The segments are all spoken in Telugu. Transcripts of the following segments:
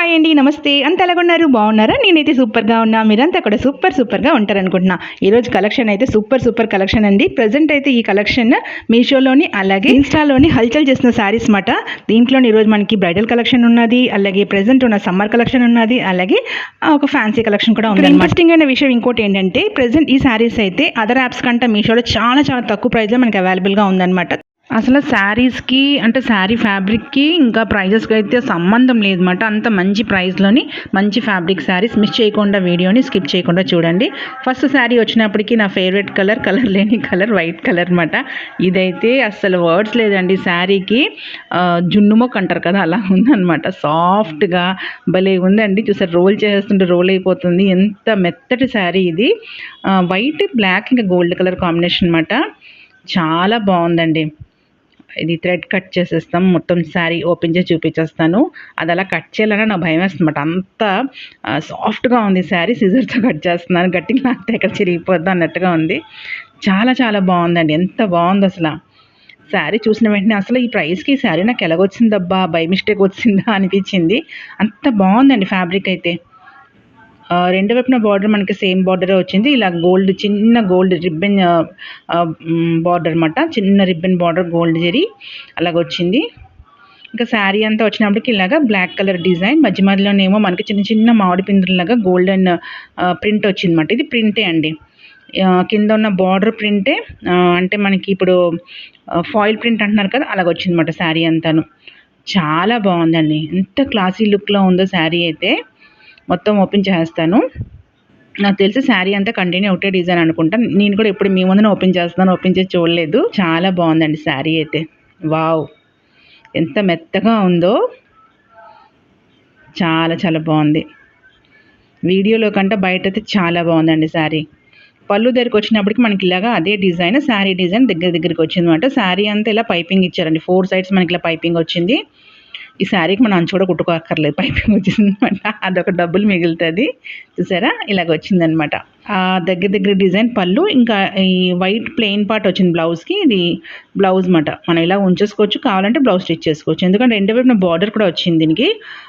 హాయ్ అండి, నమస్తే. అంత ఎలాగున్నారు? బాగున్నారా? నేనైతే సూపర్గా ఉన్నా. మీరంతా కూడా సూపర్గా ఉంటారనుకుంటున్నా. ఈరోజు కలెక్షన్ అయితే సూపర్ కలెక్షన్ అండి. ప్రజెంట్ అయితే ఈ కలెక్షన్ మీషోలోని అలాగే ఇన్స్టాలోని హల్చల్ చేసిన శారీస్ మాట. దీంట్లో ఈరోజు మనకి బ్రైడల్ కలెక్షన్ ఉన్నది, అలాగే ప్రజెంట్ ఉన్న సమ్మర్ కలెక్షన్ ఉన్నది, అలాగే ఒక ఫ్యాన్సీ కలెక్షన్ కూడా ఉంది. ఇంట్రెస్టింగ్ అయిన విషయం ఇంకోటి ఏంటంటే, ప్రజెంట్ ఈ శారీస్ అయితే అదర్ యాప్స్ కంటే మీషోలో చాలా తక్కువ ప్రైస్లో మనకి అవైలబుల్గా ఉందన్నమాట. అసలు శారీస్కి అంటే శారీ ఫ్యాబ్రిక్కి ఇంకా ప్రైజెస్కి అయితే సంబంధం లేదన్నమాట. అంత మంచి ప్రైస్లోని మంచి ఫ్యాబ్రిక్ శారీస్. మిస్ చేయకుండా వీడియోని స్కిప్ చేయకుండా చూడండి. ఫస్ట్ శారీ వచ్చినప్పటికీ నా ఫేవరెట్ కలర్ లేని కలర్ వైట్ కలర్ అనమాట. ఇదైతే అసలు వర్డ్స్ లేదండి. శారీకి జున్నుమొక్క అంటారు కదా, అలా ఉందన్నమాట. సాఫ్ట్గా భలే ఉందండి. చూసారు, రోల్ చేస్తుంటే రోల్ అయిపోతుంది. ఎంత మెత్తటి శారీ ఇది. వైట్ బ్లాక్ ఇంకా గోల్డ్ కలర్ కాంబినేషన్ అనమాట. చాలా బాగుందండి. ఇది థ్రెడ్ కట్ చేసేస్తాం. మొత్తం శారీ ఓపెన్ చేసి చూపించేస్తాను. అది అలా కట్ చేయాలన్నా నాకు భయం వేస్తుందన్నమాట. అంత సాఫ్ట్గా ఉంది శారీ. సిజర్తో కట్ చేస్తున్నాను. గట్టిగా లాగితే ఎక్కడ చిరిగిపోద్దా అన్నట్టుగా ఉంది. చాలా బాగుందండి. ఎంత బాగుంది అసలు. శారీ చూసిన వెంటనే అసలు ఈ ప్రైస్కి ఈ శారీ నాకు ఎలాగొచ్చిందబ్బా, బై మిస్టేక్ వచ్చిందా అనిపించింది. అంత బాగుందండి ఫ్యాబ్రిక్ అయితే. రెండు వైపున బార్డర్ మనకి సేమ్ బార్డరే వచ్చింది. ఇలా గోల్డ్ చిన్న గోల్డ్ రిబ్బన్ బార్డర్ అనమాట. చిన్న రిబ్బన్ బార్డర్ గోల్డ్ జరీ అలాగ వచ్చింది. ఇంకా శారీ అంతా వచ్చినప్పటికి ఇలాగా బ్లాక్ కలర్ డిజైన్, మధ్యలోనేమో మనకి చిన్న మామిడి పిందులాగా గోల్డెన్ ప్రింట్ వచ్చిందన్నమాట. ఇది ప్రింటే అండి. కింద ఉన్న బార్డర్ ప్రింటే, అంటే మనకి ఇప్పుడు ఫాయిల్ ప్రింట్ అంటున్నారు కదా, అలాగ వచ్చిందన్నమాట శారీ అంతాను. చాలా బాగుందండి. ఎంత క్లాసీ లుక్లో ఉందో శారీ అయితే. మొత్తం ఓపెన్ చేస్తాను. నాకు తెలిసి శారీ అంతా కంటిన్యూ ఒకటే డిజైన్ అనుకుంటాను. నేను కూడా ఇప్పుడు మీ ముందున ఓపెన్ చేస్తున్నాను. ఓపెన్ చేసి చూడలేదు. చాలా బాగుందండి శారీ అయితే. వావ్, ఎంత మెత్తగా ఉందో. చాలా బాగుంది. వీడియోలో కంటే బయట అయితే చాలా బాగుందండి శారీ. పళ్ళు దగ్గరికి వచ్చినప్పటికి మనకి ఇలాగా అదే డిజైన్, శారీ డిజైన్ దగ్గరికి వచ్చింది అనమాట. శారీ అంతా ఇలా పైపింగ్ ఇచ్చారండి. 4 సైడ్స్ మనకి ఇలా పైపింగ్ వచ్చింది. ఈ శారీకి మనం అంచు కూడా కుట్టుకోక్కర్లేదు, పైపింగ్ వచ్చిందనమాట. అదొక డబ్బులు మిగులుతుంది. చూసారా, ఇలాగ వచ్చిందనమాట. దగ్గర డిజైన్ పళ్ళు, ఇంకా ఈ వైట్ ప్లెయిన్ పార్ట్ వచ్చింది బ్లౌజ్కి. ఇది బ్లౌజ్ మాట. మనం ఇలా ఉంచేసుకోవచ్చు, కావాలంటే బ్లౌజ్ స్టిచ్ చేసుకోవచ్చు. ఎందుకంటే రెండు వైపున బార్డర్ కూడా వచ్చింది దీనికి.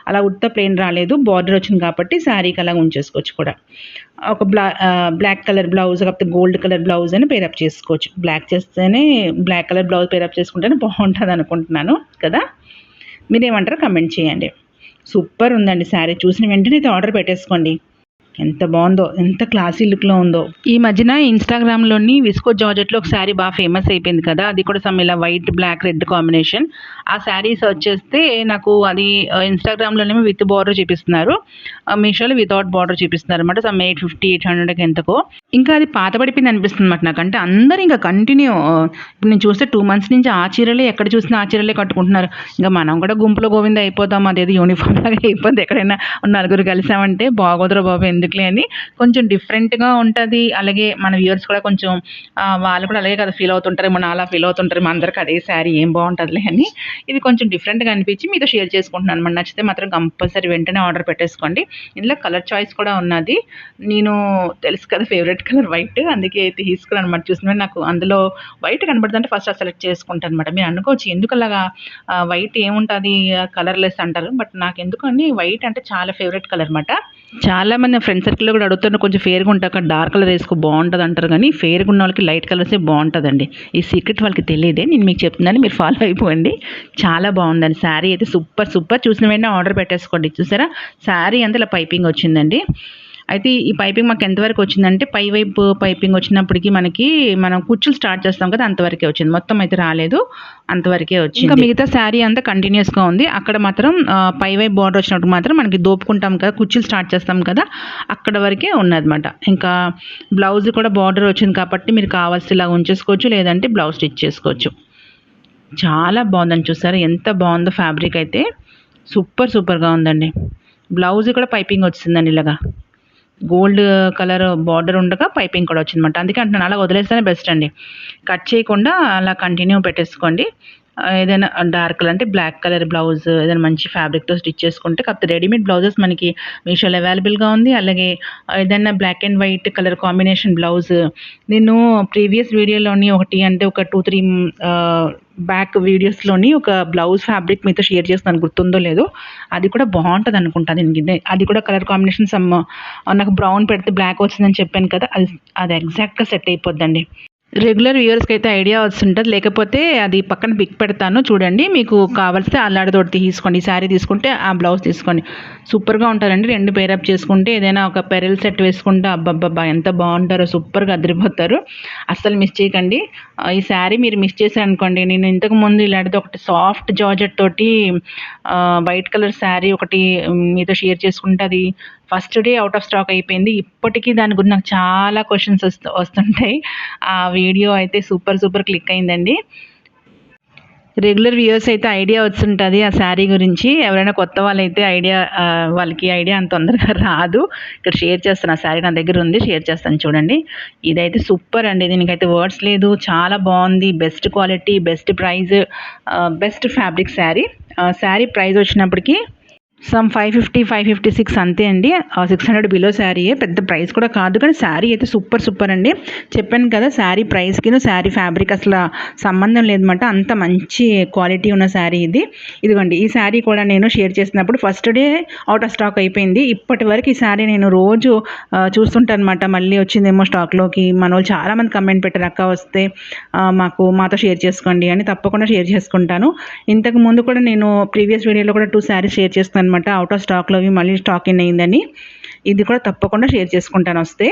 అలా ఉత్త ప్లెయిన్ రాలేదు, బార్డర్ వచ్చింది కాబట్టి శారీకి అలా ఉంచేసుకోవచ్చు కూడా. ఒక బ్లాక్ కలర్ బ్లౌజ్ కాకపోతే గోల్డ్ కలర్ బ్లౌజ్ అని పేరప్ చేసుకోవచ్చు. బ్లాక్ చేస్తేనే, బ్లాక్ కలర్ బ్లౌజ్ పేరప్ చేసుకుంటేనే బాగుంటుంది అనుకుంటున్నాను కదా. మీరేమంటారో కమెంట్ చేయండి. సూపర్ ఉందండి శారీ. చూసిన వెంటనే అయితే ఆర్డర్ పెట్టేసుకోండి. ఎంత బాగుందో, ఎంత క్లాసీ లుక్లో ఉందో. ఈ మధ్యన ఇన్స్టాగ్రామ్లోని విస్కో జార్జెట్లో ఒక శారీ బాగా ఫేమస్ అయిపోయింది కదా, అది కూడా సమ్ ఇలా వైట్ బ్లాక్ రెడ్ కాంబినేషన్. ఆ శారీ సర్చ్ చేస్తే నాకు అది ఇన్స్టాగ్రామ్లోనేమో విత్ బార్డర్ చూపిస్తున్నారు, మీషోలో వితౌట్ బార్డర్ చూపిస్తున్నారు అనమాట. సమ్ 850 800 ఎంతకో. ఇంకా అది పాత పడిపోయింది అనిపిస్తుంది అనమాట నాకు. అంటే అందరూ ఇంకా కంటిన్యూ, ఇప్పుడు నేను చూస్తే 2 months నుంచి ఆ చీరలే, ఎక్కడ చూసినా ఆ చీరలే కట్టుకుంటున్నారు. ఇంకా మనం కూడా గుంపులో గోవింద అయిపోతాం. అదేది యూనిఫామ్ లాగా అయిపోద్ది. ఎక్కడైనా నలుగురు కలిసామంటే బాగోదురా బాబు ఎందుకులే అని. కొంచెం డిఫరెంట్గా ఉంటుంది. అలాగే మన వ్యూవర్స్ కూడా కొంచెం వాళ్ళు కూడా అలాగే కదా ఫీల్ అవుతుంటారు. మన అలా ఫీల్ అవుతుంటారు. మన అందరికి అదే శారీ ఏం బాగుంటుందిలే అని ఇది కొంచెం డిఫరెంట్గా అనిపించి మీతో షేర్ చేసుకుంటున్నాను అనమాట. నచ్చితే మాత్రం కంపల్సరీ వెంటనే ఆర్డర్ పెట్టేసుకోండి. ఇందులో కలర్ చాయిస్ కూడా ఉన్నది. నేను తెలుసు కదా ఫేవరెట్ కలర్ వైట్, అందుకే తీసుకున్నాను అనమాట. చూసిన నాకు అందులో వైట్ కనబడుతుంటే ఫస్ట్ సెలెక్ట్ చేసుకుంటాను అనమాట. మీరు అనుకోవచ్చు ఎందుకు అలాగా వైట్ ఏముంటుంది కలర్లెస్ అంటారు, బట్ నాకు ఎందుకని వైట్ అంటే చాలా ఫేవరెట్ కలర్ అనమాట. చాలామంది ఫ్రెండ్ సర్కిల్లో కూడా అడుగుతున్నారు, కొంచెం ఫేర్గా ఉంటాక డార్క్ కలర్ వేసుకో బాగుంటుంది అంటారు, కానీ ఫేర్గా ఉన్న వాళ్ళకి లైట్ కలర్సే బాగుంటుందండి. ఈ సీక్రెట్ వాళ్ళకి తెలియదే, నేను మీకు చెప్తున్నాను, మీరు ఫాలో అయిపోండి. చాలా బాగుందండి శారీ అయితే. సూపర్. చూసిన వెంటనే ఆర్డర్ పెట్టేసుకోండి. చూసారా, శారీ అంతా ఇలా పైపింగ్ వచ్చిందండి. అయితే ఈ పైపింగ్ మాకు ఎంతవరకు వచ్చిందంటే, పై వైపు పైపింగ్ వచ్చినప్పటికీ మనం కుచ్చులు స్టార్ట్ చేస్తాం కదా, అంతవరకే వచ్చింది. మొత్తం అయితే రాలేదు, అంతవరకే వచ్చింది. ఇంకా మిగతా శారీ అంతా కంటిన్యూస్గా ఉంది. అక్కడ మాత్రం పై వైపు బార్డర్ వచ్చినప్పుడు మాత్రం మనకి దోపుకుంటాం కదా, కుచ్చులు స్టార్ట్ చేస్తాం కదా, అక్కడ వరకే ఉన్నదన్నమాట. ఇంకా బ్లౌజ్ కూడా బార్డర్ వచ్చింది కాబట్టి మీరు కావాల్సిలా ఉంచేసుకోవచ్చు, లేదంటే బ్లౌజ్ స్టిచ్ చేసుకోవచ్చు. చాలా బాగుందని చూసారా, ఎంత బాగుందో ఫ్యాబ్రిక్ అయితే. సూపర్గా ఉందండి. బ్లౌజ్ కూడా పైపింగ్ వచ్చిందండి. ఇలాగా గోల్డ్ కలర్ బార్డర్ ఉండగా పైపింగ్ కూడా వచ్చిందన్నమాట. అందుకే అంటున్నాను, అలా వదిలేస్తేనే బెస్ట్ అండి. కట్ చేయకుండా అలా కంటిన్యూ పెట్టేసుకోండి. ఏదైనా డార్క్ కలర్ అంటే బ్లాక్ కలర్ బ్లౌజ్ ఏదైనా మంచి ఫ్యాబ్రిక్తో స్టిచ్ చేసుకుంటే, కాకపోతే రెడీమేడ్ బ్లౌజెస్ మనకి మీషోలో అవైలబుల్గా ఉంది. అలాగే ఏదైనా black and white colour combination blouse నేను ప్రీవియస్ వీడియోలోని ఒకటి అంటే ఒక 2-3 బ్యాక్ వీడియోస్లోని ఒక బ్లౌజ్ ఫ్యాబ్రిక్ మీతో షేర్ చేస్తాను, గుర్తుందో లేదో. అది కూడా బాగుంటుంది అనుకుంటా దీనికి. అది కూడా కలర్ కాంబినేషన్ నాకు బ్రౌన్ పెడితే బ్లాక్ వచ్చిందని చెప్పాను కదా, అది ఎగ్జాక్ట్గా సెట్ అయిపోద్దండి. రెగ్యులర్ వ్యూవర్స్కి అయితే ఐడియా వస్తుంటుంది, లేకపోతే అది పక్కన పిక్ పెడతాను చూడండి. మీకు కావాల్సితే అల్లాడితోటి తీసుకోండి. ఈ శారీ తీసుకుంటే ఆ బ్లౌజ్ తీసుకోండి, సూపర్గా ఉంటారండి. రెండు పేరప్ చేసుకుంటే ఏదైనా ఒక పెరల్ సెట్ వేసుకుంటే అబ్బబ్బబ్బా ఎంత బాగుంటారో, సూపర్గా అదిరిపోతారు. అస్సలు మిస్ చేయకండి. ఈ శారీ మీరు మిస్ చేశారనుకోండి, నేను ఇంతకు ముందు ఇలాంటిది ఒకటి సాఫ్ట్ జార్జెట్ తోటి వైట్ కలర్ శారీ ఒకటి మీతో షేర్ చేసుకుంటే అది first day out of stock అయిపోయింది. ఇప్పటికీ దాని గురించి నాకు చాలా క్వశ్చన్స్ వస్తుంటాయి. ఆ వీడియో అయితే సూపర్ క్లిక్ అయిందండి. రెగ్యులర్ వ్యూవర్స్ అయితే ఐడియా వచ్చుంటుంది ఆ శారీ గురించి. ఎవరైనా కొత్త వాళ్ళైతే వాళ్ళకి ఐడియా అంత తొందరగా రాదు. ఇక్కడ షేర్ చేస్తాను, ఆ శారీ నా దగ్గర ఉంది, షేర్ చేస్తాను చూడండి. ఇదైతే సూపర్ అండి, దీనికైతే వర్డ్స్ లేదు. చాలా బాగుంది, best quality, best price, best fabric sari. Sari price వచ్చినప్పటికీ సమ్ 556 అంతే అండి. 600 బిలో శారీయే, పెద్ద ప్రైస్ కూడా కాదు, కానీ శారీ అయితే సూపర్ అండి. చెప్పాను కదా, శారీ ప్రైస్కి శారీ ఫ్యాబ్రిక్ అసలు సంబంధం లేదన్నమాట, అంత మంచి క్వాలిటీ ఉన్న శారీ ఇది. ఇదిగోండి, ఈ శారీ కూడా నేను షేర్ చేసినప్పుడు first day out of stock అయిపోయింది. ఇప్పటి వరకు ఈ శారీ నేను రోజు చూస్తుంటాను అనమాట, మళ్ళీ వచ్చిందేమో స్టాక్లోకి. మన వాళ్ళు చాలామంది కమెంట్ పెట్టారు, అక్క వస్తే మాతో షేర్ చేసుకోండి అని. తప్పకుండా షేర్ చేసుకుంటాను. ఇంతకు ముందు కూడా నేను ప్రీవియస్ వీడియోలో కూడా 2 శారీస్ షేర్ చేస్తాను అనమాట, అవుట్ ఆఫ్ స్టాక్లోవి మళ్ళీ స్టాక్ ఇన్ అయిందని. ఇది కూడా తప్పకుండా షేర్ చేసుకుంటాను వస్తే.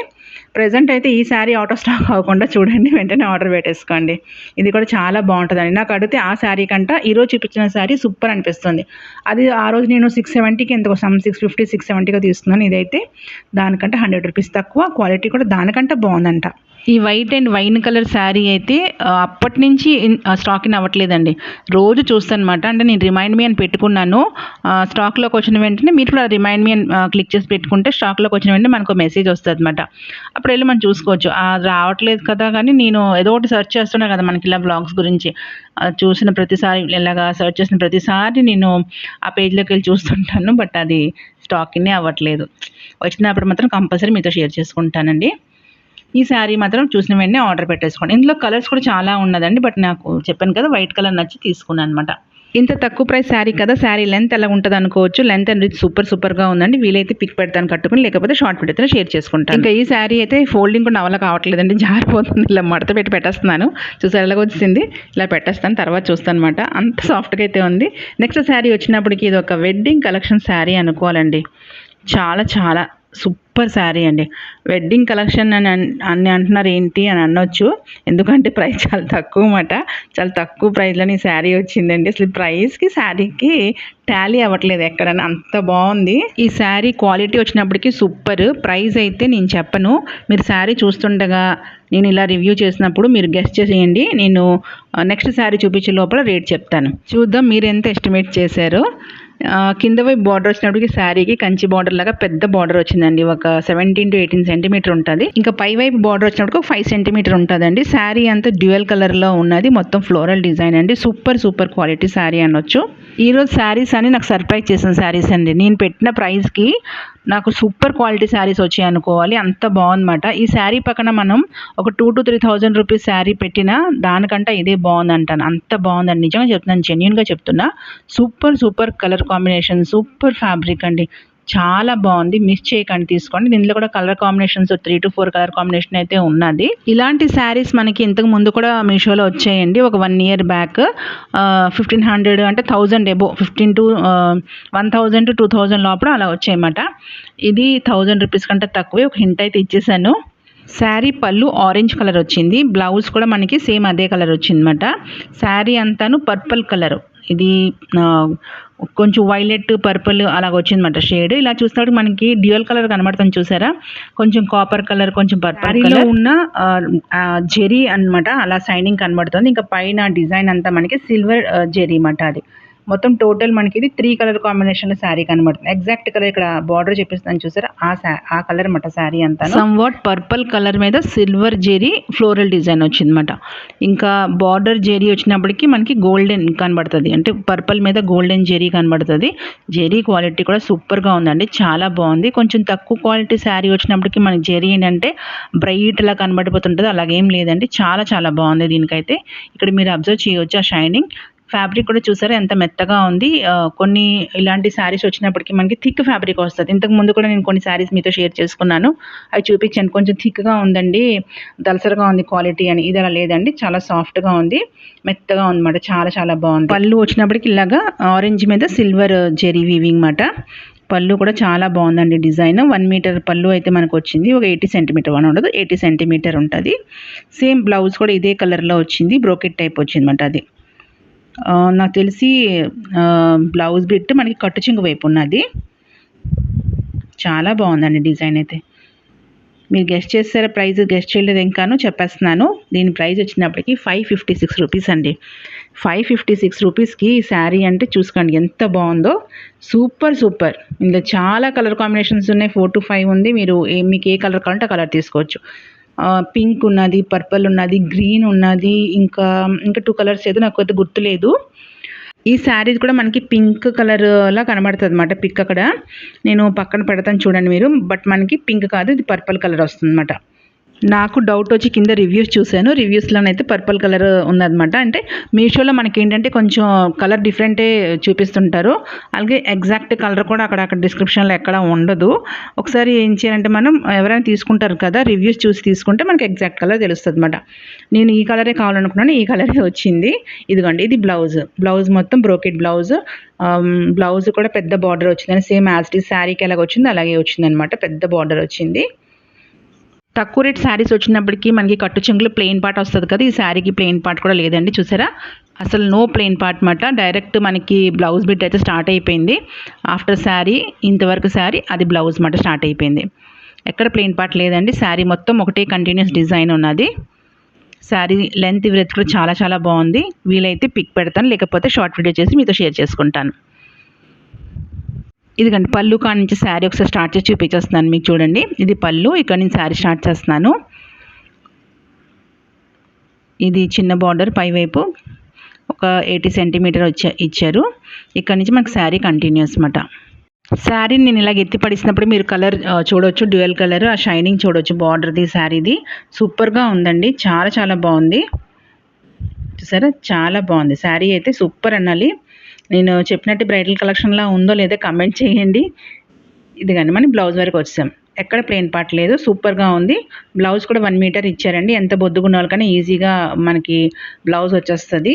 ప్రజెంట్ అయితే ఈ శారీ అవుట్ ఆఫ్ స్టాక్ అవ్వకుండా చూడండి, వెంటనే ఆర్డర్ పెట్టేసుకోండి. ఇది కూడా చాలా బాగుంటుందండి. నాకు అడిగితే ఆ శారీ కంట ఈరోజు చూపించిన శారీ సూపర్ అనిపిస్తుంది. అది ఆ రోజు నేను 670కి ఎంతకో 650 670గా తీసుకున్నాను. ఇదైతే దానికంటే 100 రూపీస్ తక్కువ, క్వాలిటీ కూడా దానికంటే బాగుందంట. ఈ white and wine colour sari అయితే అప్పటి నుంచి స్టాక్ ఇన్ అవ్వట్లేదండి. రోజు చూస్తాను అనమాట, అంటే నేను రిమైండ్ మీ అని పెట్టుకున్నాను. స్టాక్లోకి వచ్చిన వెంటనే మీరు కూడా రిమైండ్ మీ అని క్లిక్ చేసి పెట్టుకుంటే స్టాక్లోకి వచ్చిన వెంటనే మనకు మెసేజ్ వస్తుంది అనమాట. అప్పుడు వెళ్ళి మనం చూసుకోవచ్చు. రావట్లేదు కదా, కానీ నేను ఏదో ఒకటి సెర్చ్ చేస్తున్నా కదా మనకి ఇలా బ్లాగ్స్ గురించి. చూసిన ప్రతిసారి ఇలాగా సెర్చ్ చేసిన ప్రతిసారి నేను ఆ పేజ్లోకి వెళ్ళి చూస్తుంటాను, బట్ అది స్టాక్ ఇన్నే అవ్వట్లేదు. వచ్చినప్పుడు మాత్రం కంపల్సరీ మీతో షేర్ చేసుకుంటానండి. ఈ శారీ మాత్రం చూసిన వెంటనే ఆర్డర్ పెట్టేసుకోండి. ఇందులో కలర్స్ కూడా చాలా ఉన్నదండి, బట్ నాకు చెప్పాను కదా వైట్ కలర్ నచ్చి తీసుకున్నాను అనమాట. ఇంత తక్కువ ప్రైస్ శారీ కదా, శారీ లెంత్ ఎలా ఉంటుంది అనుకోవచ్చు. లెంత్ అండ్ సూపర్గా ఉందండి. వీలైతే పిక్ పెడతాను కట్టుకుని, లేకపోతే షార్ట్ వీడియోతో షేర్ చేసుకుంటాను. ఇంకా ఈ శారీ అయితే ఫోల్డింగ్ కూడా నవల కావట్లేదండి, జారిపోతుంది. ఇలా మడత పెట్టేస్తున్నాను, చూసారు ఎలాగ వచ్చింది. ఇలా పెట్టేస్తాను, తర్వాత చూస్తాను అనమాట. అంత సాఫ్ట్గా అయితే ఉంది. నెక్స్ట్ శారీ వచ్చినప్పటికి ఇది ఒక వెడ్డింగ్ కలెక్షన్ శారీ అనుకోవాలండి. చాలా సూపర్ శారీ అండి. వెడ్డింగ్ కలెక్షన్ అని అంటున్నారు ఏంటి అని అనొచ్చు, ఎందుకంటే ప్రైస్ చాలా తక్కువ మాట. చాలా తక్కువ ప్రైస్లోని ఈ శారీ వచ్చిందండి. అసలు ప్రైస్కి శారీకి టాలీ అవ్వట్లేదు ఎక్కడన్నా, అంత బాగుంది. ఈ శారీ క్వాలిటీ వచ్చినప్పటికీ సూపర్. ప్రైస్ అయితే నేను చెప్పను, మీరు శారీ చూస్తుండగా నేను ఇలా రివ్యూ చేసినప్పుడు మీరు గెస్ట్ చేసేయండి. నేను నెక్స్ట్ శారీ చూపించే లోపల రేట్ చెప్తాను, చూద్దాం మీరు ఎంత ఎస్టిమేట్ చేశారో. కింద వైపు బార్డర్ వచ్చినప్పటికి శారీకి కంచి బార్డర్ లాగా పెద్ద బార్డర్ వచ్చిందండి, ఒక 17 to 18 సెంటీమీటర్ ఉంటుంది. ఇంకా పై వైపు బార్డర్ వచ్చినప్పుడు 5 సెంటీమీటర్ ఉంటుందండి. శారీ అంతా డ్యూయల్ కలర్లో ఉన్నది, మొత్తం ఫ్లోరల్ డిజైన్ అండి. సూపర్ క్వాలిటీ శారీ అనొచ్చు. ఈరోజు శారీస్ అని నాకు సర్ప్రైజ్ చేసిన శారీస్ అండి. నేను పెట్టిన ప్రైస్కి నాకు సూపర్ క్వాలిటీ శారీస్ వచ్చాయి అనుకోవాలి, అంత బాగుందన్నమాట. ఈ శారీ పక్కన మనం ఒక 2,000 to 3,000 రూపీస్ శారీ పెట్టినా దానికంటే ఇదే బాగుంది అంటాను, అంత బాగుందండి. నిజంగా చెప్తున్నాను, జెన్యూన్గా చెప్తున్నా. Super colour combination, super fabric అండి, చాలా బాగుంది. మిస్ చేయకండి, తీసుకోండి. దీనిలో కూడా colour combinations 3 to 4 colour combination అయితే ఉన్నది. ఇలాంటి శారీస్ మనకి ఇంతకు ముందు కూడా మీషోలో వచ్చాయండి, ఒక 1 year బ్యాక్. 1,500 అంటే 1,000 ఎబో, 1,000 to 2,000 లోపల అలా వచ్చాయన్నమాట. ఇది 1,000 రూపీస్ కంటే తక్కువే. ఒక హింట్ అయితే ఇచ్చేసాను. శారీ పళ్ళు ఆరెంజ్ కలర్ వచ్చింది, బ్లౌజ్ కూడా మనకి సేమ్ అదే కలర్ వచ్చిందన్నమాట. శారీ అంతాను పర్పుల్ కలర్, ఇది కొంచెం వైలెట్ పర్పుల్ అలాగ వచ్చిందన్నమాట షేడ్. ఇలా చూసినప్పుడు మనకి డ్యూయల్ కలర్ కనబడుతుంది, చూసారా, కొంచెం కాపర్ కలర్, కొంచెం పర్పుల్ కలర్ ఉన్న జెరీ అన్నమాట, అలా షైనింగ్ కనబడుతుంది. ఇంకా పైన డిజైన్ అంతా మనకి సిల్వర్ జెరీ అన్నమాట. అది మొత్తం టోటల్ మనకి ఇది 3 కలర్ కాంబినేషన్లో శారీ కనబడుతుంది. ఎగ్జాక్ట్ కలర్ ఇక్కడ బార్డర్ చెప్పిస్తాను చూసారా, ఆ కలర్ అనమాట శారీ అంతా. సమ్వాట్ పర్పుల్ కలర్ మీద సిల్వర్ జెరీ ఫ్లోరల్ డిజైన్ వచ్చిందన్నమాట. ఇంకా బార్డర్ జెరీ వచ్చినప్పటికీ మనకి గోల్డెన్ కనబడుతుంది, అంటే పర్పుల్ మీద గోల్డెన్ జెరీ కనబడుతుంది. జెరీ క్వాలిటీ కూడా సూపర్గా ఉందండి, చాలా బాగుంది. కొంచెం తక్కువ క్వాలిటీ శారీ వచ్చినప్పటికీ మనకి జెరీ ఏంటంటే బ్రైట్లా కనబడిపోతుంటుంది, అలాగేం లేదండి, చాలా చాలా బాగుంది. దీనికైతే ఇక్కడ మీరు అబ్జర్వ్ చేయవచ్చు ఆ షైనింగ్. ఫ్యాబ్రిక్ కూడా చూసారా ఎంత మెత్తగా ఉంది. కొన్ని ఇలాంటి శారీస్ వచ్చినప్పటికీ మనకి థిక్ ఫ్యాబ్రిక్ వస్తుంది. ఇంతకు ముందు కూడా నేను కొన్ని శారీస్ మీతో షేర్ చేసుకున్నాను, అవి చూపించాను. కొంచెం థిక్గా ఉందండి, దలసరగా ఉంది క్వాలిటీ అని. ఇది అలా లేదండి, చాలా సాఫ్ట్గా ఉంది, మెత్తగా ఉందన్నమాట, చాలా చాలా బాగుంది. పళ్ళు వచ్చినప్పటికి ఇలాగా ఆరెంజ్ మీద సిల్వర్ జెరీ వీవింగ్ మాట. పళ్ళు కూడా చాలా బాగుందండి డిజైన్. 1 మీటర్ పళ్ళు అయితే మనకు వచ్చింది. ఒక 80 సెంటీమీటర్ 1 ఉండదు, 80 సెంటీమీటర్ ఉంటుంది. సేమ్ బ్లౌజ్ కూడా ఇదే కలర్లో వచ్చింది, బ్రోకెట్ టైప్ వచ్చిందన్నమాట. అది నాకు తెలిసి బ్లౌజ్ బిట్ మనకి కట్టు చింగు వైపు ఉన్నది. చాలా బాగుందండి డిజైన్ అయితే. మీరు గెస్ట్ చేస్తారా? ప్రైస్ గెస్ట్ చేయలేదు ఇంకాను, చెప్పేస్తున్నాను. దీని ప్రైస్ వచ్చినప్పటికీ 556 రూపీస్ అండి. 556 రూపీస్కి శారీ అంటే చూసుకోండి ఎంత బాగుందో, సూపర్ సూపర్. ఇందులో చాలా కలర్ కాంబినేషన్స్ ఉన్నాయి, 4 to 5 ఉంది. మీకు ఏ కలర్ కావాలంటే ఆ కలర్ తీసుకోవచ్చు. పింక్ ఉన్నది, పర్పుల్ ఉన్నది, గ్రీన్ ఉన్నది, ఇంకా 2 కలర్స్ ఏదో నాకు అయితే గుర్తులేదు. ఈ శారీ కూడా మనకి పింక్ కలర్లా కనబడుతుంది అనమాట. పిక్ అక్కడ నేను పక్కన పెడతాను చూడండి మీరు, బట్ మనకి పింక్ కాదు, ఇది పర్పుల్ కలర్ వస్తుంది అనమాట. నాకు డౌట్ వచ్చి కింద రివ్యూస్ చూశాను, రివ్యూస్లోనైతే పర్పుల్ కలర్ ఉందన్నమాట. అంటే మీషోలో మనకి ఏంటంటే కొంచెం కలర్ డిఫరెంటే చూపిస్తుంటారు, అలాగే ఎగ్జాక్ట్ కలర్ కూడా అక్కడ డిస్క్రిప్షన్లో ఎక్కడ ఉండదు. ఒకసారి ఏం చేయాలంటే మనం ఎవరైనా తీసుకుంటారు కదా, రివ్యూస్ చూసి తీసుకుంటే మనకి ఎగ్జాక్ట్ కలర్ తెలుస్తుంది అనమాట. నేను ఈ కలరే కావాలనుకున్నాను, ఈ కలరే వచ్చింది. ఇదిగోండి, ఇది బ్లౌజ్ మొత్తం బ్రోకెట్ బ్లౌజ్ కూడా పెద్ద బార్డర్ వచ్చిందని, సేమ్ యాజ్ ఇట్ ఈజ్ శారీకి ఎలాగ వచ్చింది అలాగే వచ్చిందనమాట, పెద్ద బార్డర్ వచ్చింది. తక్కువ రేట్ శారీస్ వచ్చినప్పటికీ మనకి కట్టు చెంగులు ప్లెయిన్ పార్ట్ వస్తుంది కదా, ఈ శారీకి ప్లెయిన్ పార్ట్ కూడా లేదండి. చూసారా, అసలు నో ప్లెయిన్ పార్ట్ మాట. డైరెక్ట్ మనకి బ్లౌజ్ బిట్ అయితే స్టార్ట్ అయిపోయింది. ఆఫ్టర్ శారీ ఇంతవరకు శారీ అది బ్లౌజ్ మాట స్టార్ట్ అయిపోయింది. ఎక్కడ ప్లెయిన్ పార్ట్ లేదండి, శారీ మొత్తం ఒకటే కంటిన్యూస్ డిజైన్ ఉన్నది. శారీ లెంత్ విడ్త్ కూడా చాలా చాలా బాగుంది. వీలైతే పిక్ పెడతాను, లేకపోతే షార్ట్ వీడియో చేసి మీతో షేర్ చేసుకుంటాను. ఇదిగండి పళ్ళు కాడ నుంచి శారీ ఒకసారి స్టార్ట్ చేసి చూపించేస్తున్నాను మీకు, చూడండి. ఇది పళ్ళు, ఇక్కడ నుంచి శారీ స్టార్ట్ చేస్తున్నాను. ఇది చిన్న బార్డర్ పైవైపు ఒక 80 సెంటీమీటర్ ఇచ్చారు. ఇక్కడ నుంచి మనకు శారీ కంటిన్యూస్ అన్నమాట. శారీని నేను ఇలాగ ఎత్తి పడిసినప్పుడు మీరు కలర్ చూడవచ్చు, డ్యూయల్ కలర్, ఆ షైనింగ్ చూడవచ్చు బార్డర్ది. శారీది సూపర్గా ఉందండి, చాలా చాలా బాగుంది. చూసారా, చాలా బాగుంది శారీ అయితే, సూపర్ అనాలి. నేను చెప్పినట్టు బ్రైడల్ కలెక్షన్లా ఉందో లేదో కమెంట్ చేయండి. ఇదిగండి మనం బ్లౌజ్ వరకు వచ్చాం, ఎక్కడ ప్లెయిన్ పార్ట్ లేదు, సూపర్గా ఉంది. బ్లౌజ్ కూడా 1 మీటర్ ఇచ్చారండి, ఎంత బొద్దుగున్న వాళ్ళకన్నా ఈజీగా మనకి బ్లౌజ్ వచ్చేస్తుంది.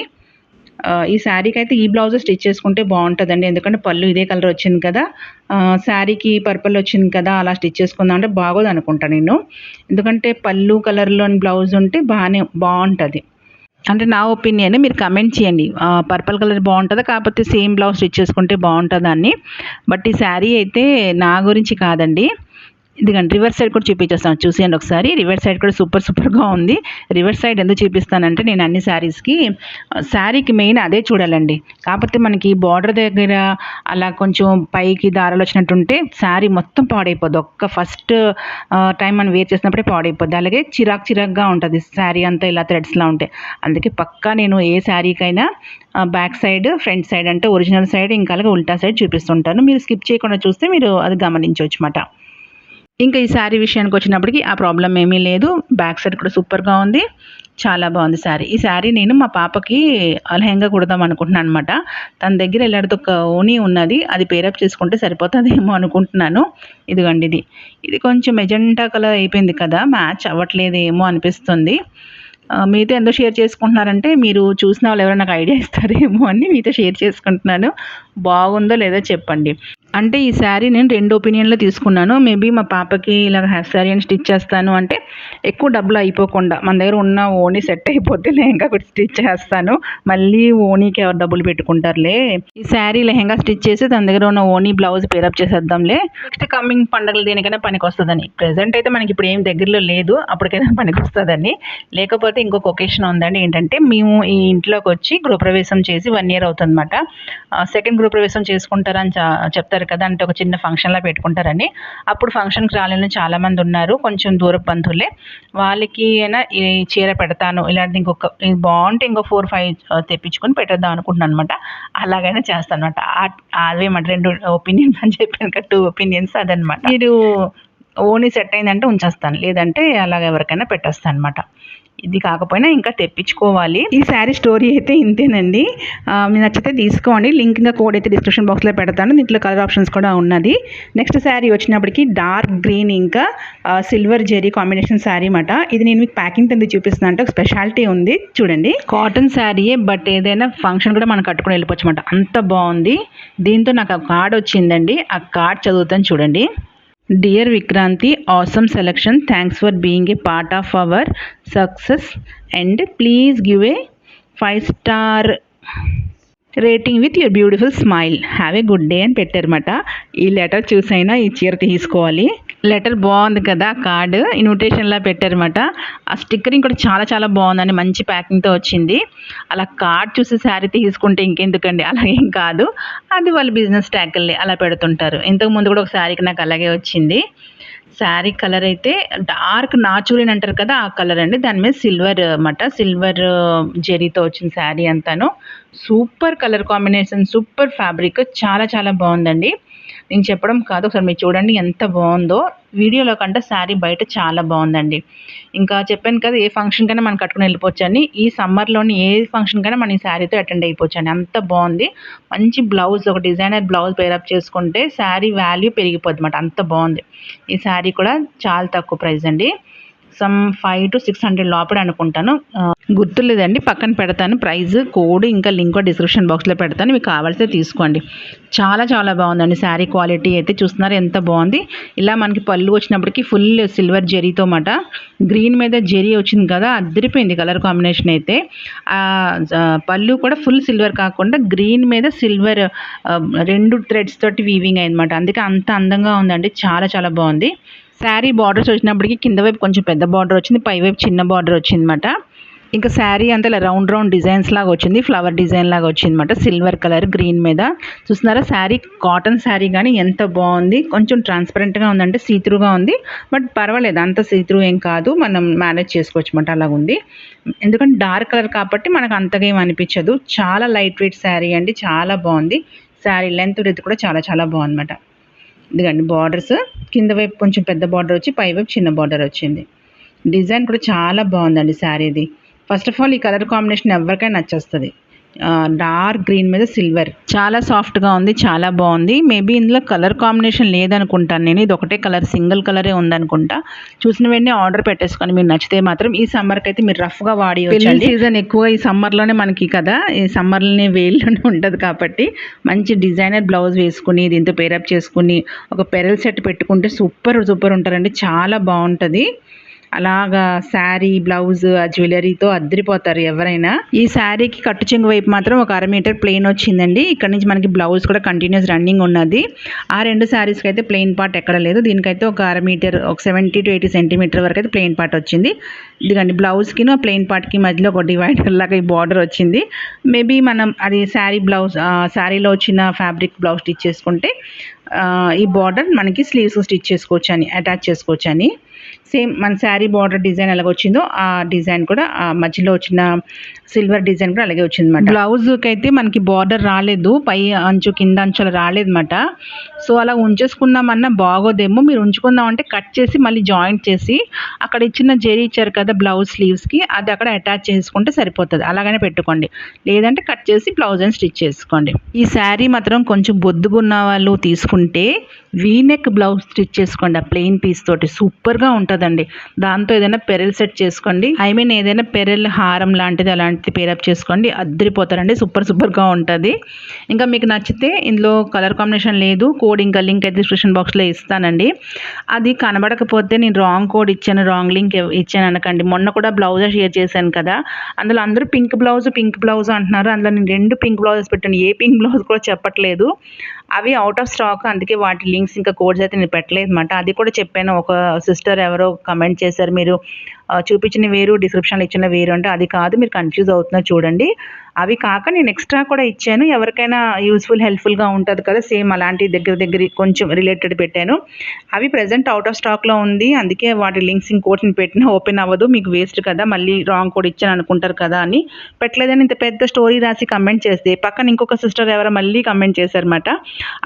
ఈ శారీకి అయితే ఈ బ్లౌజ్ స్టిచ్ చేసుకుంటే బాగుంటుందండి, ఎందుకంటే పళ్ళు ఇదే కలర్ వచ్చింది కదా, శారీకి పర్పుల్ వచ్చింది కదా, అలా స్టిచ్ చేసుకుందాం అంటే బాగోదు అనుకుంటా నేను. ఎందుకంటే పళ్ళు కలర్లోని బ్లౌజ్ ఉంటే బాగుంటుంది, అంటే నా ఒపీనియన్. మీరు కమెంట్ చేయండి, పర్పుల్ కలర్ బాగుంటుందా, కాకపోతే సేమ్ బ్లౌజ్ స్టిచ్ చేసుకుంటే బాగుంటుందా అని. బట్ ఈ శారీ అయితే నా గురించి కాదండి. ఇదిగండి రివర్స్ సైడ్ కూడా చూపించేస్తాను, చూసేయండి ఒకసారి. రివర్స్ సైడ్ కూడా సూపర్గా ఉంది. రివర్స్ సైడ్ ఎందుకు చూపిస్తానంటే నేను అన్ని శారీకి మెయిన్ అదే చూడాలండి. కాకపోతే మనకి బార్డర్ దగ్గర అలా కొంచెం పైకి దారాలు వచ్చినట్టుంటే శారీ మొత్తం పాడైపోద్ది, ఫస్ట్ టైం మనం వేర్ చేసినప్పుడే పాడైపోద్ది. అలాగే చిరాకుగా ఉంటుంది శారీ అంతా ఇలా థ్రెడ్స్లా ఉంటాయి. అందుకే పక్కా నేను ఏ శారీకైనా బ్యాక్ సైడ్, ఫ్రంట్ సైడ్ అంటే ఒరిజినల్ సైడ్, ఇంకా అలాగే ఉల్టా సైడ్ చూపిస్తుంటాను. మీరు స్కిప్ చేయకుండా చూస్తే మీరు అది గమనించవచ్చు అన్నమాట. ఇంకా ఈ శారీ విషయానికి వచ్చినప్పటికి ఆ ప్రాబ్లం ఏమీ లేదు. బ్యాక్ సైడ్ కూడా సూపర్గా ఉంది, చాలా బాగుంది శారీ. ఈ శారీ నేను మా పాపకి లెహంగా కుడదాం అనుకుంటున్నాను అనమాట. తన దగ్గర ఇలాంటిది ఒక ఓనీ ఉన్నది, అది పేరప్ చేసుకుంటే సరిపోతుందేమో అనుకుంటున్నాను. ఇదిగోండి, ఇది కొంచెం మెజెంటా కలర్ అయిపోయింది కదా, మ్యాచ్ అవ్వట్లేదేమో అనిపిస్తుంది. మీతో ఎందుకు షేర్ చేసుకుంటున్నారంటే మీరు చూసిన వాళ్ళు ఎవరైనా నాకు ఐడియా ఇస్తారేమో అని మీతో షేర్ చేసుకుంటున్నాను. బాగుందో లేదో చెప్పండి. అంటే ఈ శారీ నేను 2 ఒపీనియన్‌లో తీసుకున్నాను. మేబీ మా పాపకి ఇలాగ హాఫ్ శారీ అని స్టిచ్ చేస్తాను అంటే, ఎక్కువ డబ్బులు అయిపోకుండా మన దగ్గర ఉన్న ఓణీ సెట్ అయిపోతే లెహంగా కూడా స్టిచ్ చేస్తాను. మళ్ళీ ఓణీకి ఎవరు డబ్బులు పెట్టుకుంటారులే. ఈ శారీ లెహంగా స్టిచ్ చేసి తన దగ్గర ఉన్న ఓణీ బ్లౌజ్ పేరప్ చేసేద్దాంలే. నెక్స్ట్ కమింగ్ పండగలు దేనికైనా పనికొస్తదని. ప్రెజెంట్ అయితే మనకి ఇప్పుడు ఏం దగ్గరలో లేదు. అప్పటికైనా పనికొస్తదని. లేకపోతే ఇంకొక ఒకేషన్ ఉందండి. ఏంటంటే మేము ఈ ఇంట్లోకొచ్చి గృహప్రవేశం చేసి 1 ఇయర్ అవుతుందన్నమాట. సెకండ్ గృహప్రవేశం చేసుకుంటారని చెప్తారు కదా! అంటే ఒక చిన్న ఫంక్షన్‌లా పెట్టుకుంటారని. అప్పుడు ఫంక్షన్‌కి రాలేని చాలామంది ఉన్నారు. కొంచెం దూరపు బంధువులే. వాళ్ళకి అయినా ఈ చీర పెడతాను. ఇలాంటిది ఇది బావుంటే ఇంకో 4, 5 తెప్పించుకొని పెట్టేద్దాం అనుకుంటున్నానన్నమాట. అలాగైనా చేస్తానన్నమాట. అవేమాట 2 ఒపీనియన్స్ అని చెప్పాను కదా! 2 ఒపీనియన్స్ అదనమాట. మీరు ఓణీ సెట్ అయిందంటే ఉంచేస్తాను. లేదంటే అలాగ ఎవరికైనా పెట్టేస్తానన్నమాట. ఇది కాకపోయినా ఇంకా తెప్పించుకోవాలి. ఈ శారీ స్టోరీ అయితే ఇంతేనండి. మీకు నచ్చితే తీసుకోండి. లింక్ ఇంకా కోడ్ అయితే డిస్క్రిప్షన్ బాక్స్‌లో పెడతాను. దీంట్లో కలర్ ఆప్షన్స్ కూడా ఉన్నది. నెక్స్ట్ శారీ వచ్చినప్పటికి డార్క్ గ్రీన్ ఇంకా సిల్వర్ జెరీ కాంబినేషన్ శారీ మాట. ఇది నేను మీకు ప్యాకింగ్ కింద చూపిస్తున్నాను. అంటే ఒక స్పెషాలిటీ ఉంది చూడండి. కాటన్ శారీయే బట్ ఏదైనా ఫంక్షన్ కూడా మనం కట్టుకొని వెళ్ళిపోవచ్చు అన్నమాట. అంత బాగుంది. దీంతో నాకు ఆ కార్డ్ వచ్చిందండి. ఆ కార్డ్ చదువుతాను చూడండి. Dear Vikranti, awesome selection. Thanks for being a part of our success and please give a 5-star rating with your beautiful smile. Have a good day అని పెట్టారన్నమాట. ఈ లెటర్ చూసైనా ఈ చీర తీసుకోవాలి. లెటర్ బాగుంది కదా, కార్డు ఇన్విటేషన్లా పెట్టారన్నమాట. ఆ స్టిక్కరింగ్ కూడా చాలా చాలా బాగుందండి. మంచి ప్యాకింగ్తో వచ్చింది. అలా కార్డ్ చూసి శారీ తీసుకుంటే ఇంకెందుకండి, అలా ఏం కాదు. అది వాళ్ళ బిజినెస్ ట్యాకిల్ని అలా పెడుతుంటారు. ఇంతకుముందు కూడా ఒక శారీకి నాకు అలాగే వచ్చింది. శారీ కలర్ అయితే డార్క్ నాచురల్ అంటారు కదా, ఆ కలర్ అండి. దాని మీద సిల్వర్ అన్నమాట. సిల్వర్ జెరీతో వచ్చిన శారీ అంతాను. Super colour combination, super fabric, చాలా చాలా బాగుందండి. నేను చెప్పడం కాదు, ఒకసారి మీరు చూడండి ఎంత బాగుందో. వీడియోలో కంటే శారీ బయట చాలా బాగుందండి. ఇంకా చెప్పాను కదా, ఏ ఫంక్షన్కైనా మనం కట్టుకుని వెళ్ళిపోవచ్చని. ఈ సమ్మర్లోని ఏ ఫంక్షన్కైనా మనం ఈ శారీతో అటెండ్ అయిపోవచ్చండి. అంత బాగుంది. మంచి బ్లౌజ్, ఒక డిజైనర్ బ్లౌజ్ పేరప్ చేసుకుంటే శారీ వాల్యూ పెరిగిపోద్ది అన్నమాట. అంత బాగుంది. ఈ శారీ కూడా చాలా తక్కువ ప్రైస్ అండి. సమ్ 500 to 600 లోపల అనుకుంటాను. గుర్తులేదండి, పక్కన పెడతాను ప్రైస్, కోడ్ ఇంకా లింక్ డిస్క్రిప్షన్ బాక్స్లో పెడతాను. మీకు కావాల్సితే తీసుకోండి. చాలా చాలా బాగుందండి. శారీ క్వాలిటీ అయితే చూస్తున్నారు ఎంత బాగుంది. ఇలా మనకి పళ్ళు వచ్చినప్పటికి ఫుల్ సిల్వర్ జెరీతో మాట. గ్రీన్ మీద జెరీ వచ్చింది కదా, అదిరిపోయింది కలర్ కాంబినేషన్ అయితే. పళ్ళు కూడా ఫుల్ సిల్వర్ కాకుండా గ్రీన్ మీద సిల్వర్ 2 థ్రెడ్స్ తోటి వీవింగ్ అయిందన్నమాట. అందుకే అంత అందంగా ఉందండి. చాలా చాలా బాగుంది. శారీ బార్డర్స్ వచ్చినప్పటికి కింద వైపు కొంచెం పెద్ద బార్డర్ వచ్చింది, పై వైపు చిన్న బార్డర్ వచ్చిందన్నమాట. ఇంకా శారీ అంతా ఇలా రౌండ్ రౌండ్ డిజైన్స్ లాగా వచ్చింది, ఫ్లవర్ డిజైన్ లాగా వచ్చిందన్నమాట. సిల్వర్ కలర్ గ్రీన్ మీద చూస్తున్నారా. శారీ కాటన్ శారీ కానీ ఎంత బాగుంది. కొంచెం ట్రాన్స్పరెంట్గా ఉందంటే సీత్రూగా ఉంది, బట్ పర్వాలేదు, అంత సీత్రూ ఏం కాదు, మనం మేనేజ్ చేసుకోవచ్చు అన్నమాట. అలాగ ఉంది. ఎందుకంటే డార్క్ కలర్ కాబట్టి మనకు అంతగా ఏం అనిపించదు. చాలా లైట్ వెయిట్ శారీ అండి, చాలా బాగుంది. శారీ లెంత్ విడ్త్ కూడా చాలా చాలా బాగుందన్నమాట. ఇదిగండి బార్డర్స్, కింద వైపు కొంచెం పెద్ద బార్డర్ వచ్చి పై వైపు చిన్న బార్డర్ వచ్చింది. డిజైన్ కూడా చాలా బాగుందండి శారీది. ఫస్ట్ ఆఫ్ ఆల్ ఈ కలర్ కాంబినేషన్ ఎవరికైనా నచ్చేస్తుంది. డార్క్ గ్రీన్ మీద సిల్వర్, చాలా సాఫ్ట్గా ఉంది, చాలా బాగుంది. మేబీ ఇందులో కలర్ కాంబినేషన్ లేదనుకుంటాను నేను. ఇది ఒకటే కలర్, సింగిల్ కలరే ఉందనుకుంటా. చూసిన వెంటనే ఆర్డర్ పెట్టేసుకొని మీరు నచ్చితే మాత్రం ఈ సమ్మర్కి అయితే మీరు రఫ్గా వాడేయచ్చు. సీజన్ ఎక్కువ ఈ సమ్మర్లోనే మనకి కదా, ఈ సమ్మర్లోనే వేల్లోనే ఉంటుంది కాబట్టి మంచి డిజైనర్ బ్లౌజ్ వేసుకుని దీంతో పేరప్ చేసుకుని ఒక పెరల్ సెట్ పెట్టుకుంటే సూపర్ సూపర్ ఉంటారండి. చాలా బాగుంటుంది. అలాగా శారీ బ్లౌజ్ ఆ జ్యువెలరీతో అద్దరిపోతారు ఎవరైనా. ఈ శారీకి కట్టు చెంగు వైపు మాత్రం ఒక 1/2 మీటర్ ప్లెయిన్ వచ్చిందండి. ఇక్కడ నుంచి మనకి బ్లౌజ్ కూడా కంటిన్యూస్ రన్నింగ్ ఉన్నది. ఆ 2 శారీస్కి అయితే ప్లెయిన్ పార్ట్ ఎక్కడ లేదు. దీనికైతే ఒక 1/2 మీటర్, ఒక 70 to 80 సెంటీమీటర్ వరకు అయితే ప్లెయిన్ పార్ట్ వచ్చింది. ఇదిగండి బ్లౌజ్కి ఆ ప్లెయిన్ పార్ట్కి మధ్యలో ఒక డివైడర్ లాగా ఈ బార్డర్ వచ్చింది. మేబీ మనం అది శారీ బ్లౌజ్, శారీలో వచ్చిన ఫ్యాబ్రిక్ బ్లౌజ్ స్టిచ్ చేసుకుంటే ఈ బార్డర్ మనకి స్లీవ్స్ స్టిచ్ చేసుకోవచ్చు అని, అటాచ్ చేసుకోవచ్చు అని. సేమ్ మన శారీ బార్డర్ డిజైన్ ఎలాగ వచ్చిందో ఆ డిజైన్ కూడా ఆ మధ్యలో వచ్చిన సిల్వర్ డిజైన్ కూడా అలాగే వచ్చింది అనమాట. బ్లౌజ్కి అయితే మనకి బార్డర్ రాలేదు, పై అంచు కింద అంచు అలా రాలేదన్నమాట. సో అలా ఉంచేసుకుందామన్నా బాగోదేమో. మీరు ఉంచుకుందామంటే కట్ చేసి మళ్ళీ జాయింట్ చేసి అక్కడ ఇచ్చిన జెరీ ఇచ్చారు కదా బ్లౌజ్ స్లీవ్స్కి, అది అక్కడ అటాచ్ చేసుకుంటే సరిపోతుంది. అలాగనే పెట్టుకోండి, లేదంటే కట్ చేసి బ్లౌజ్ అని స్టిచ్ చేసుకోండి. ఈ శారీ మాత్రం కొంచెం బొద్దుగున్న వాళ్ళు తీసుకుంటే ఉంటే వీనెక్ బ్లౌజ్ స్టిచ్ చేసుకోండి ఆ ప్లెయిన్ పీస్ తోటి, సూపర్గా ఉంటుందండి. దాంతో ఏదైనా పెరల్ సెట్ చేసుకోండి, ఏదైనా పెరల్ హారం లాంటిది అలాంటిది పేరప్ చేసుకోండి, అద్దరిపోతారండి, సూపర్గా ఉంటుంది. ఇంకా మీకు నచ్చితే ఇందులో కలర్ కాంబినేషన్ లేదు, కోడ్ ఇంకా లింక్ అయితే డిస్క్రిప్షన్ బాక్స్లో ఇస్తానండి. అది కనబడకపోతే నేను రాంగ్ కోడ్ ఇచ్చాను, రాంగ్ లింక్ ఇచ్చాను అనకండి. మొన్న కూడా బ్లౌజ్ షేర్ చేశాను కదా, అందులో అందరూ పింక్ బ్లౌజ్ అంటున్నారు. అందులో నేను 2 పింక్ బ్లౌజెస్ పెట్టాను, ఏ పింక్ బ్లౌజ్ కూడా చెప్పట్లేదు. అవి అవుట్ ఆఫ్ స్టాక్, అందుకే వాటి లింక్స్ ఇంకా కోడ్స్ అయితే నేను పెట్టలేదు అనమాట. అది కూడా చెప్పాను. ఒక సిస్టర్ ఎవరో కమెంట్ చేశారు, మీరు చూపించిన వేరు డిస్క్రిప్షన్లో ఇచ్చిన వేరు అంటే, అది కాదు, మీరు కన్ఫ్యూజ్ అవుతున్నారు చూడండి. అవి కాక నేను ఎక్స్ట్రా కూడా ఇచ్చాను, ఎవరికైనా యూస్ఫుల్ హెల్ప్ఫుల్గా ఉంటుంది కదా, సేమ్ అలాంటి దగ్గర కొంచెం రిలేటెడ్ పెట్టాను. అవి ప్రజెంట్ అవుట్ ఆఫ్ స్టాక్లో ఉంది, అందుకే వాటి లింక్స్ ఇంకోటి నేను పెట్టినా ఓపెన్ అవ్వదు, మీకు వేస్ట్ కదా, మళ్ళీ రాంగ్ కోడ్ ఇచ్చాను అనుకుంటారు కదా అని పెట్టలేదని ఇంత పెద్ద స్టోరీ రాసి కమెంట్ చేస్తే, పక్కన ఇంకొక సిస్టర్ ఎవరో మళ్ళీ కమెంట్ చేశారన్నమాట.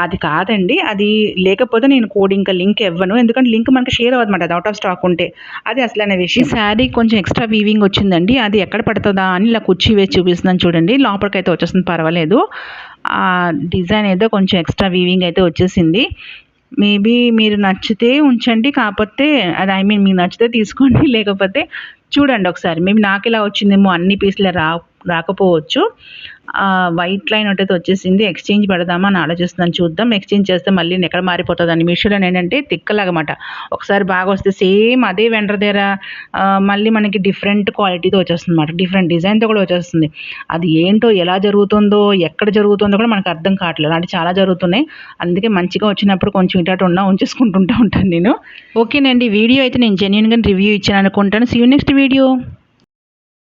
అది కాదండి, అది లేకపోతే నేను కోడ్ ఇంకా లింక్ ఇవ్వను, ఎందుకంటే లింక్ మనకి షేర్ అవ్వదన్నమాట, అది అవుట్ ఆఫ్ స్టాక్ ఉంటే. అది అసలైన విషయం. ఈ శారీ కొంచెం ఎక్స్ట్రా వీవింగ్ వచ్చిందండి, అది ఎక్కడ పడుతుందా అని ఇలా కుర్చీ వేసి చూపిస్తున్నాను చూడండి, లోపలికైతే వచ్చేస్తుంది, పర్వాలేదు. ఆ డిజైన్ ఏదో కొంచెం ఎక్స్ట్రా వీవింగ్ అయితే వచ్చేసింది. మేబీ మీరు నచ్చితే ఉంచండి, కాకపోతే అది మీకు నచ్చితే తీసుకోండి, లేకపోతే చూడండి ఒకసారి. మేబీ నాకు ఇలా వచ్చిందేమో, అన్ని పీసులు రాకపోవచ్చు. వైట్ లైన్ ఒకటైతే వచ్చేసింది, ఎక్స్చేంజ్ పెడదామా అని ఆలోచిస్తున్నాను, చూద్దాం. ఎక్స్చేంజ్ చేస్తే మళ్ళీ ఎక్కడ మారిపోతుందని. మీషోలో ఏంటంటే తిక్కలాగమాట, ఒకసారి బాగా వస్తే సేమ్ అదే వెండర్ దగ్గర మళ్ళీ మనకి డిఫరెంట్ క్వాలిటీతో వచ్చేస్తుంది అనమాట, డిఫరెంట్ డిజైన్తో కూడా వచ్చేస్తుంది. అది ఏంటో, ఎలా జరుగుతుందో, ఎక్కడ జరుగుతుందో కూడా మనకు అర్థం కావట్లేదు, అలాంటి చాలా జరుగుతున్నాయి. అందుకే మంచిగా వచ్చినప్పుడు కొంచెం ఇటు ఉంచేసుకుంటుంటా ఉంటాను నేను. ఓకేనండి, వీడియో అయితే నేను జెన్యూన్గా రివ్యూ ఇచ్చాను అనుకుంటాను. See you next video.